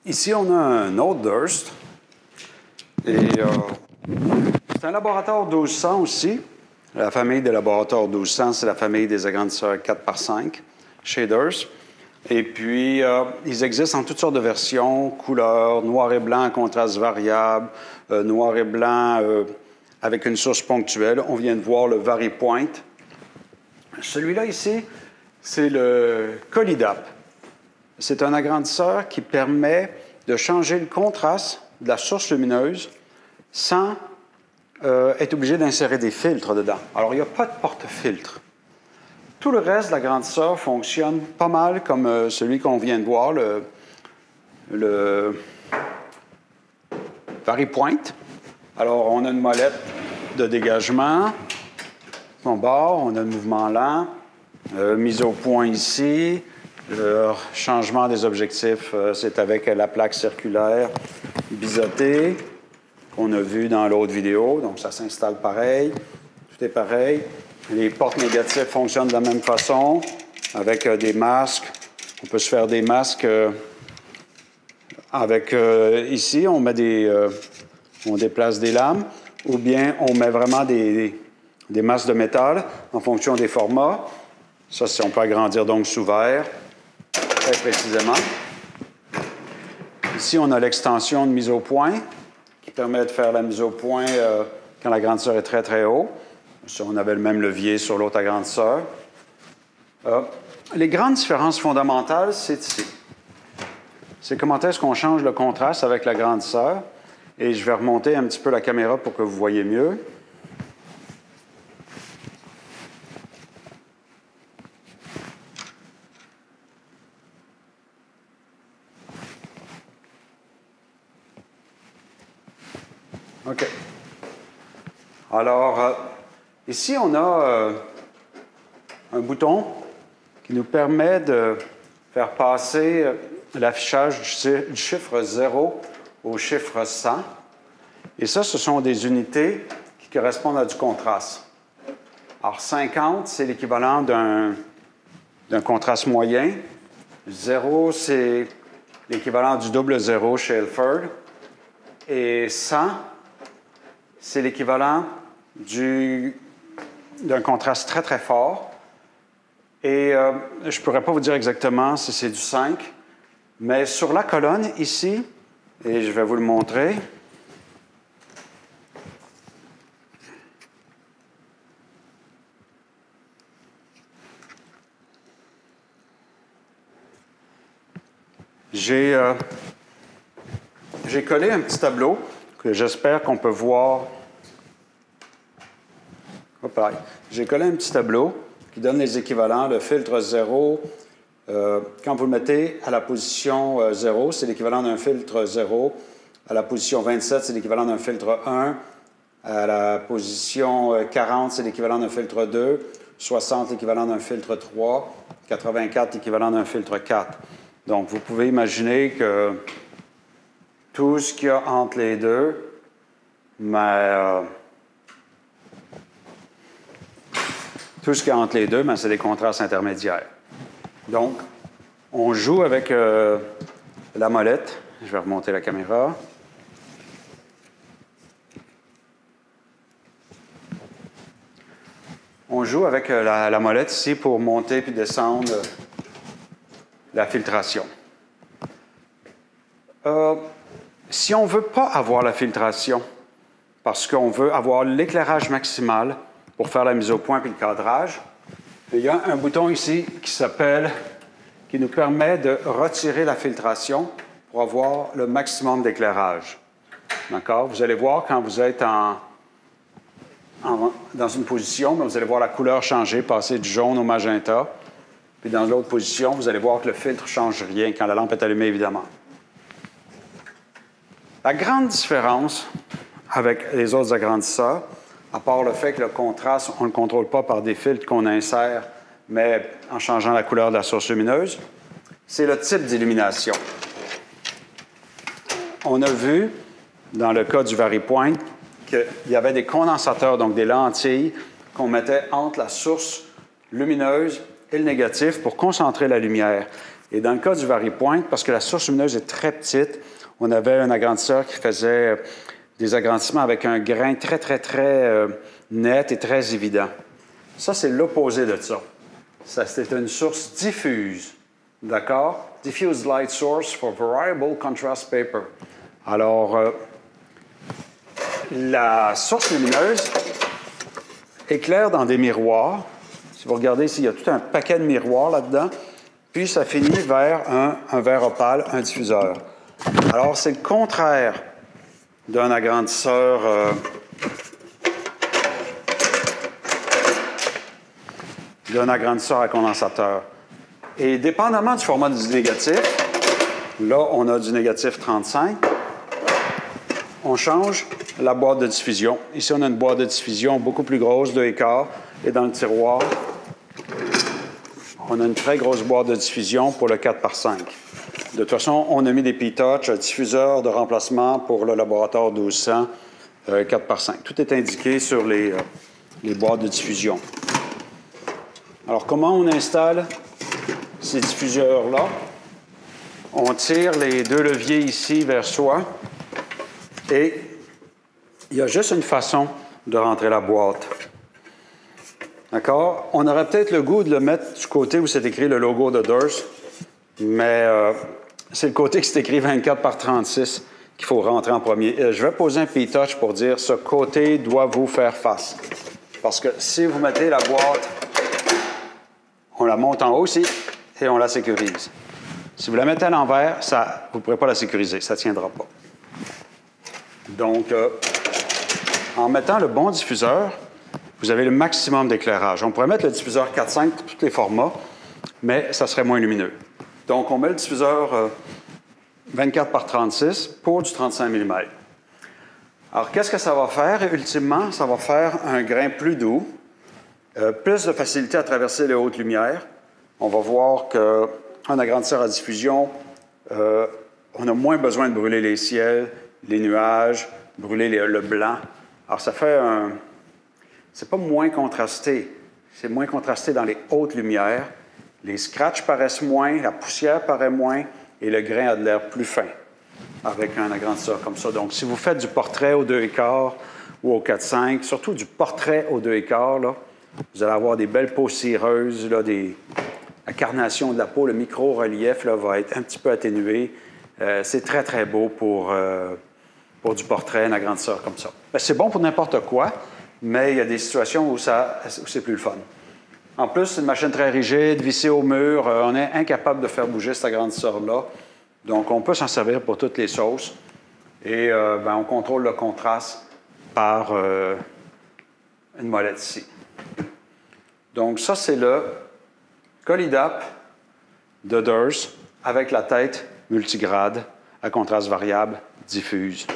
Ici, on a un autre Durst. Et c'est un laboratoire 1200 aussi. La famille des laboratoires 1200, c'est la famille des agrandisseurs 4x5 chez Durst. Et puis, ils existent en toutes sortes de versions, couleurs, noir et blanc, contraste variable, noir et blanc avec une source ponctuelle. On vient de voir le VariPoint. Celui-là ici, c'est le Colidap. C'est un agrandisseur qui permet de changer le contraste de la source lumineuse sans être obligé d'insérer des filtres dedans. Alors, il n'y a pas de porte-filtre. Tout le reste de l'agrandisseur fonctionne pas mal comme celui qu'on vient de voir, le VariPoint. Alors, on a une molette de dégagement. Son bord, on a le mouvement lent. Mise au point ici. Le changement des objectifs, c'est avec la plaque circulaire biseautée qu'on a vu dans l'autre vidéo. Donc, ça s'installe pareil. Tout est pareil. Les portes négatives fonctionnent de la même façon, avec des masques. On peut se faire des masques avec... ici, on déplace des lames, ou bien on met vraiment des masques de métal en fonction des formats. Ça, on peut agrandir donc sous verre, très précisément. Ici, on a l'extension de mise au point, qui permet de faire la mise au point quand l'agrandisseur est très, très haut. Ça, on avait le même levier sur l'autre agrandisseur. Les grandes différences fondamentales, c'est ici. C'est comment est-ce qu'on change le contraste avec l'agrandisseur. Et je vais remonter un petit peu la caméra pour que vous voyez mieux. OK. Alors, ici, on a un bouton qui nous permet de faire passer l'affichage du chiffre 0 au chiffre 100. Et ça, ce sont des unités qui correspondent à du contraste. Alors, 50, c'est l'équivalent d'un contraste moyen. 0, c'est l'équivalent du double 0 chez Ilford. Et 100, c'est l'équivalent d'un contraste très, très fort. Et je ne pourrais pas vous dire exactement si c'est du 5, mais sur la colonne ici, et je vais vous le montrer, j'ai collé un petit tableau que j'espère qu'on peut voir. J'ai collé un petit tableau qui donne les équivalents. Le filtre 0, quand vous le mettez à la position 0, c'est l'équivalent d'un filtre 0. À la position 27, c'est l'équivalent d'un filtre 1. À la position 40, c'est l'équivalent d'un filtre 2. 60, l'équivalent d'un filtre 3. 84, l'équivalent d'un filtre 4. Donc, vous pouvez imaginer que tout ce qu'il y a entre les deux, mais c'est des contrastes intermédiaires. Donc, on joue avec la molette. Je vais remonter la caméra. On joue avec la molette ici pour monter puis descendre la filtration. Si on ne veut pas avoir la filtration, parce qu'on veut avoir l'éclairage maximal pour faire la mise au point puis le cadrage, il y a un bouton ici qui nous permet de retirer la filtration pour avoir le maximum d'éclairage. D'accord? Vous allez voir quand vous êtes dans une position, mais vous allez voir la couleur changer, passer du jaune au magenta. Puis dans l'autre position, vous allez voir que le filtre ne change rien quand la lampe est allumée, évidemment. La grande différence avec les autres agrandisseurs, à part le fait que le contraste, on ne le contrôle pas par des filtres qu'on insère, mais en changeant la couleur de la source lumineuse, c'est le type d'illumination. On a vu, dans le cas du VariPoint, qu'il y avait des condensateurs, donc des lentilles, qu'on mettait entre la source lumineuse et le négatif pour concentrer la lumière. Et dans le cas du vari-point, parce que la source lumineuse est très petite, on avait un agrandisseur qui faisait des agrandissements avec un grain très, très, très net et très évident. Ça, c'est l'opposé de ça. Ça, c'est une source diffuse. D'accord? Diffuse light source for variable contrast paper. Alors, la source lumineuse éclaire dans des miroirs. Si vous regardez ici, il y a tout un paquet de miroirs là-dedans. Puis, ça finit vers un verre opale, un diffuseur. Alors, c'est le contraire d'un agrandisseur à condensateur. Et dépendamment du format du négatif, là, on a du négatif 35, on change la boîte de diffusion. Ici, on a une boîte de diffusion beaucoup plus grosse, 2,25, et dans le tiroir, on a une très grosse boîte de diffusion pour le 4 par 5. De toute façon, on a mis des P-Touch, diffuseurs de remplacement pour le laboratoire 1200, 4 par 5. Tout est indiqué sur les boîtes de diffusion. Alors, comment on installe ces diffuseurs-là? On tire les deux leviers ici vers soi et il y a juste une façon de rentrer la boîte. D'accord? On aurait peut-être le goût de le mettre du côté où c'est écrit le logo de Durst, mais c'est le côté qui c'est écrit 24 par 36 qu'il faut rentrer en premier. Je vais poser un P-Touch pour dire ce côté doit vous faire face. Parce que si vous mettez la boîte, on la monte en haut aussi et on la sécurise. Si vous la mettez à l'envers, vous ne pourrez pas la sécuriser, ça ne tiendra pas. Donc, en mettant le bon diffuseur, vous avez le maximum d'éclairage. On pourrait mettre le diffuseur 4.5 pour tous les formats, mais ça serait moins lumineux. Donc, on met le diffuseur 24 par 36 pour du 35 mm. Alors, qu'est-ce que ça va faire? Ultimement, ça va faire un grain plus doux, plus de facilité à traverser les hautes lumières. On va voir qu'un agrandisseur à diffusion, on a moins besoin de brûler les ciels, les nuages, brûler le blanc. Alors, ça fait un... C'est pas moins contrasté. C'est moins contrasté dans les hautes lumières. Les scratchs paraissent moins, la poussière paraît moins, et le grain a de l'air plus fin avec un agrandisseur comme ça. Donc, si vous faites du portrait au 2,25 ou au 4,5, surtout du portrait au 2,25, là, vous allez avoir des belles peaux cireuses, là, la carnation de la peau, le micro-relief là, va être un petit peu atténué. C'est très, très beau pour du portrait, un agrandisseur comme ça. C'est bon pour n'importe quoi, mais il y a des situations où c'est plus le fun. En plus, c'est une machine très rigide, vissée au mur. On est incapable de faire bouger cet agrandisseur-là. Donc, on peut s'en servir pour toutes les sauces. Et on contrôle le contraste par une molette ici. Donc, ça, c'est le Colidap de Durst avec la tête multigrade à contraste variable diffuse.